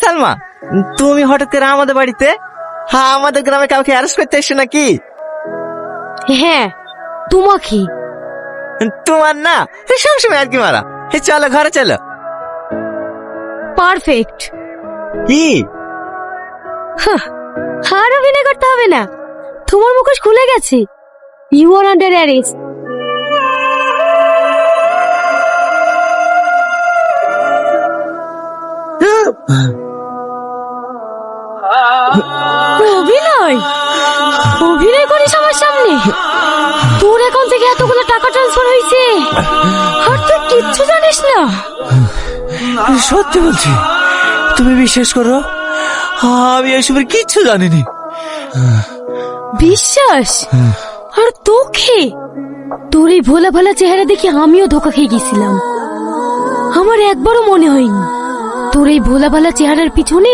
সালমা, তুমি হঠাৎ করে আমাদের বাড়িতে? হ্যাঁ, আমাদের গ্রামে কাউকে অ্যারেস্ট করতে এসছো নাকি? হ্যাঁ, তোমাকে। তোমার না সবসময় আর কি মারা। চলো ঘরে চলো। পারফেক্ট। কি? আর অভিনয় করতে হবে না, তোমার মুখোশ খুলে গেছে। You are under arrest. অভিনয় অভিনয় করিস আমার সামনে? তোর অ্যাকাউন্ট থেকে এতগুলো টাকা ট্রান্সফার হয়েছে আর তুই কিচ্ছু জানিস না? সত্যি বলছি, তুমি বিশ্বাস করো, আমি এসবের কিচ্ছু জানিনি। বিশ্বাস? আর তোকে? তোর এই ভোলা ভালা চেহারা দেখে আমিও ধোকা খেয়ে গেছিলাম। আমার একবারও মনে হয়নি তোর এই ভোলা ভালা চেহারার পিছনে